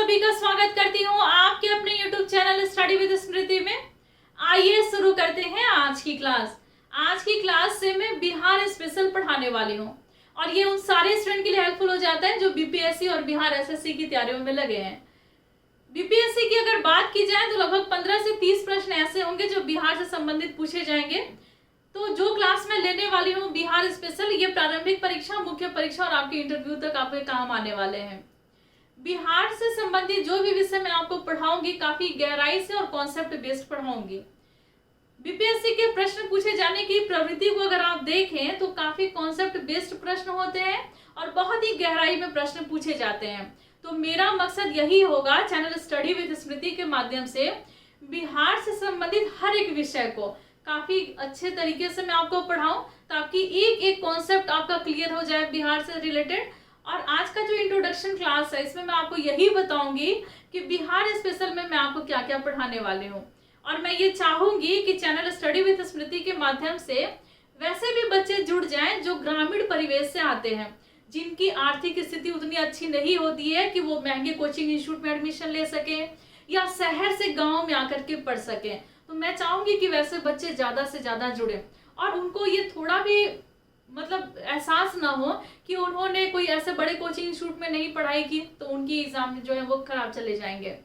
सभी का स्वागत करती हूँ आपके अपने YouTube चैनल स्टडी विद स्मृति में। आइए शुरू करते हैं आज की क्लास। आज की क्लास से मैं बिहार स्पेशल पढ़ाने वाली हूँ और ये उन सारे स्टूडेंट के लिए हेल्पफुल हो जाता है जो बीपीएससी और बिहार एसएससी की तैयारियों में लगे हैं। बीपीएससी की अगर बात की जाए तो लगभग 15 से 30 प्रश्न ऐसे होंगे जो बिहार से संबंधित पूछे जाएंगे। तो जो क्लास में लेने वाली हूँ बिहार स्पेशल, ये प्रारंभिक परीक्षा, मुख्य परीक्षा और आपके इंटरव्यू तक आपके काम आने वाले हैं। बिहार से संबंधित जो भी विषय मैं आपको पढ़ाऊंगी काफी गहराई से और कॉन्सेप्ट बेस्ड पढ़ाऊंगी। बीपीएससी के प्रश्न पूछे जाने की प्रवृत्ति को अगर आप देखें तो काफी कॉन्सेप्ट बेस्ड प्रश्न होते हैं और बहुत ही गहराई में प्रश्न पूछे जाते हैं। तो मेरा मकसद यही होगा चैनल स्टडी विद स्मृति के माध्यम से बिहार से संबंधित हर एक विषय को काफी अच्छे तरीके से मैं आपको पढ़ाऊं ताकि एक एक कॉन्सेप्ट आपका क्लियर हो जाए बिहार से रिलेटेड। और आज का जो इंट्रोडक्शन क्लास है इसमें मैं आपको यही बताऊंगी कि बिहार स्पेशल में मैं आपको क्या क्या पढ़ाने वाली हूँ। और मैं ये चाहूंगी कि चैनल स्टडी विद स्मृति के माध्यम से वैसे भी बच्चे जुड़ जाएं जो ग्रामीण परिवेश से आते हैं, जिनकी आर्थिक स्थिति उतनी अच्छी नहीं होती है कि वो महंगे कोचिंग इंस्टीट्यूट में एडमिशन ले सके या शहर से गाँव में आकर के पढ़ सके। तो मैं चाहूंगी कि वैसे बच्चे ज्यादा से ज्यादा जुड़े और उनको ये थोड़ा भी एहसास ना हो कि उन्होंने कोई ऐसे बड़े कोचिंग इंस्टीट्यूट में नहीं पढ़ाई की तो उनकी एग्जाम जो है वो खराब चले जाएंगे।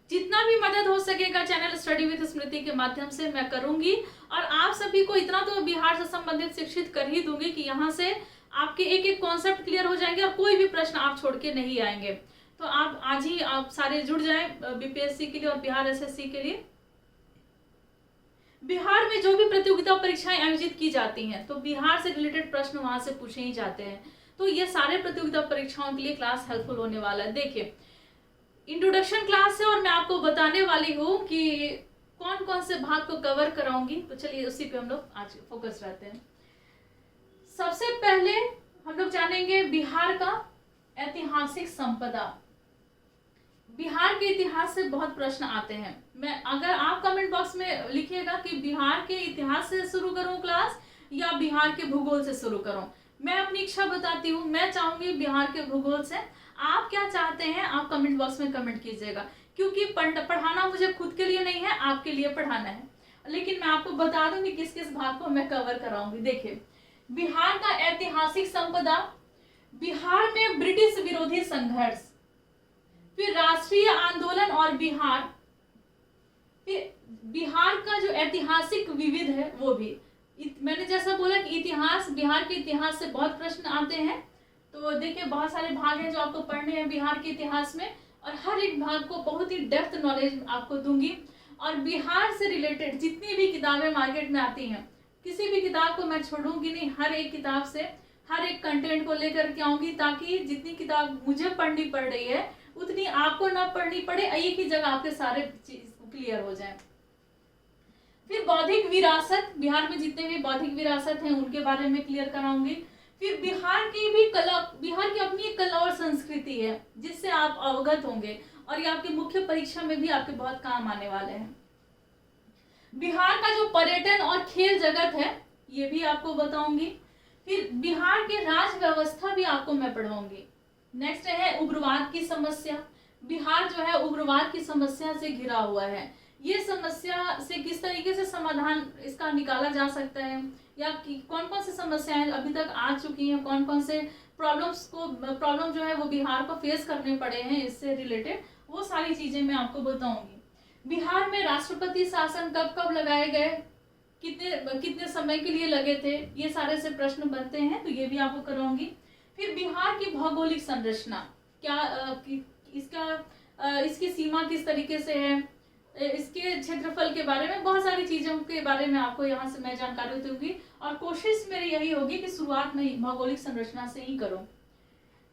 जितना भी मदद हो सकेगा चैनल स्टडी विद स्मृति के माध्यम से मैं करूंगी और आप सभी को इतना तो बिहार से संबंधित शिक्षित कर ही दूंगी कि यहाँ से आपके एक एक कॉन्सेप्ट क्लियर हो जाएंगे और कोई भी प्रश्न आप छोड़ के नहीं आएंगे। तो आप आज ही आप सारे जुड़ जाए बीपीएससी के लिए और बिहार एसएससी के लिए। बिहार में जो भी प्रतियोगिता परीक्षाएं आयोजित की जाती हैं तो बिहार से रिलेटेड प्रश्न वहां से पूछे ही जाते हैं। तो ये सारे प्रतियोगिता परीक्षाओं के लिए क्लास हेल्पफुल होने वाला है। देखिए इंट्रोडक्शन क्लास है और मैं आपको बताने वाली हूँ कि कौन कौन से भाग को कवर कराऊंगी। तो चलिए उसी पे हम लोग आज फोकस रहते हैं। सबसे पहले हम लोग जानेंगे बिहार का ऐतिहासिक संपदा। बिहार के इतिहास से बहुत प्रश्न आते हैं। मैं अगर आप कमेंट बॉक्स में लिखिएगा कि बिहार के इतिहास से शुरू करूं क्लास या बिहार के भूगोल से शुरू करूं, मैं अपनी इच्छा बताती हूं। मैं चाहूंगी बिहार के भूगोल से। आप क्या चाहते हैं आप कमेंट बॉक्स में कमेंट कीजिएगा, क्योंकि पढ़ाना मुझे खुद के लिए नहीं है, आपके लिए पढ़ाना है। लेकिन मैं आपको बता दूंगी किस किस भाग को मैं कवर कराऊंगी। देखिए बिहार का ऐतिहासिक संपदा, बिहार में ब्रिटिश विरोधी संघर्ष, फिर राष्ट्रीय आंदोलन और बिहार, फिर बिहार का जो ऐतिहासिक विविध है वो भी। मैंने जैसा बोला कि इतिहास, बिहार के इतिहास से बहुत प्रश्न आते हैं। तो देखिए बहुत सारे भाग हैं जो आपको पढ़ने हैं बिहार के इतिहास में और हर एक भाग को बहुत ही डेप्थ नॉलेज आपको दूंगी। और बिहार से रिलेटेड जितनी भी किताबें मार्केट में आती हैं किसी भी किताब को मैं छोड़ूंगी नहीं। हर एक किताब से हर एक कंटेंट को लेकर के आऊंगी ताकि जितनी किताब मुझे पढ़नी पड़ रही है उतनी आपको ना पढ़नी पड़े, एक ही जगह आपके सारे चीज क्लियर हो जाए। फिर बौद्धिक विरासत, बिहार में जितने भी बौद्धिक विरासत हैं उनके बारे में क्लियर कराऊंगी। फिर बिहार की भी कला, बिहार की अपनी एक कला और संस्कृति है जिससे आप अवगत होंगे और ये आपकी मुख्य परीक्षा में भी आपके बहुत काम आने वाले हैं। बिहार का जो पर्यटन और खेल जगत है ये भी आपको बताऊंगी। फिर बिहार की राज व्यवस्था भी आपको मैं पढ़ाऊंगी। नेक्स्ट है उग्रवाद की समस्या। बिहार जो है उग्रवाद की समस्या से घिरा हुआ है। ये समस्या से किस तरीके से समाधान इसका निकाला जा सकता है या कौन कौन सी समस्याएं अभी तक आ चुकी हैं, कौन कौन से प्रॉब्लम जो है वो बिहार को फेस करने पड़े हैं इससे रिलेटेड, वो सारी चीजें मैं आपको बताऊंगी। बिहार में राष्ट्रपति शासन कब कब लगाए गए, कितने समय के लिए लगे थे, ये सारे से प्रश्न बनते हैं तो ये भी आपको कराऊंगी। फिर बिहार की भौगोलिक संरचना क्या, इसकी सीमा किस तरीके से है, इसके क्षेत्रफल के बारे में बहुत सारी चीजों के बारे में आपको यहाँ से मैं जानकारी दूंगी और कोशिश मेरी यही होगी कि शुरुआत में भौगोलिक संरचना से ही करो।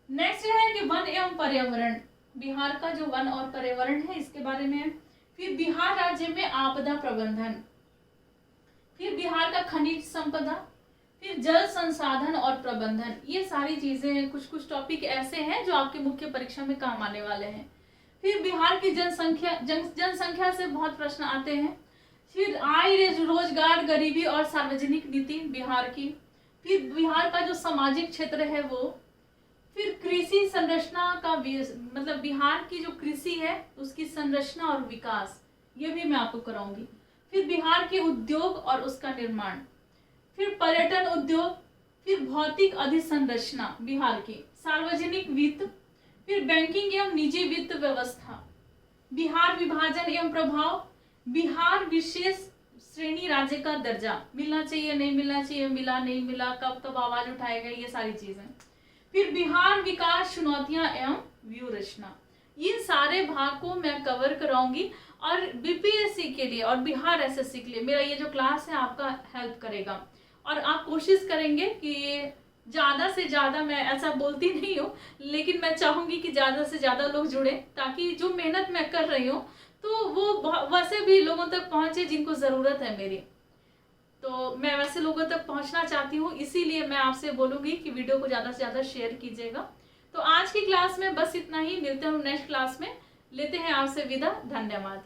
नेक्स्ट है कि वन एवं पर्यावरण, बिहार का जो वन और पर्यावरण है इसके बारे में। फिर बिहार राज्य में आपदा प्रबंधन, फिर बिहार का खनिज संपदा, फिर जल संसाधन और प्रबंधन। ये सारी चीजें कुछ टॉपिक ऐसे हैं जो आपके मुख्य परीक्षा में काम आने वाले हैं। फिर बिहार की जनसंख्या से बहुत प्रश्न आते हैं। फिर आय, रोजगार, गरीबी और सार्वजनिक नीति बिहार की। फिर बिहार का जो सामाजिक क्षेत्र है वो। फिर कृषि संरचना का मतलब बिहार की जो कृषि है उसकी संरचना और विकास, ये भी मैं आपको कराऊंगी। फिर बिहार के उद्योग और उसका निर्माण, फिर पर्यटन उद्योग, फिर भौतिक अधिसंरचना बिहार की, सार्वजनिक वित्त, फिर बैंकिंग एवं निजी वित्त व्यवस्था, बिहार विभाजन एवं प्रभाव, बिहार विशेष श्रेणी राज्य का दर्जा, मिलना चाहिए नहीं मिलना चाहिए, मिला नहीं मिला, कब कब आवाज उठाए गए, ये सारी चीजें। फिर बिहार विकास चुनौतियां एवं व्यू रचना, इन सारे भाग को मैं कवर कराऊंगी और बीपीएससी के लिए और बिहार एसएससी के लिए मेरा ये जो क्लास है आपका हेल्प करेगा। और आप कोशिश करेंगे कि ज़्यादा से ज़्यादा, मैं ऐसा बोलती नहीं हूँ लेकिन मैं चाहूँगी कि ज़्यादा से ज़्यादा लोग जुड़े, ताकि जो मेहनत मैं कर रही हूँ तो वो वैसे भी लोगों तक पहुँचे जिनको ज़रूरत है मेरी। तो मैं वैसे लोगों तक पहुँचना चाहती हूँ, इसीलिए मैं आपसे बोलूँगी कि वीडियो को ज़्यादा से ज़्यादा शेयर कीजिएगा। तो आज की क्लास में बस इतना ही, मिलते हैं नेक्स्ट क्लास में, लेते हैं आपसे विदा, धन्यवाद।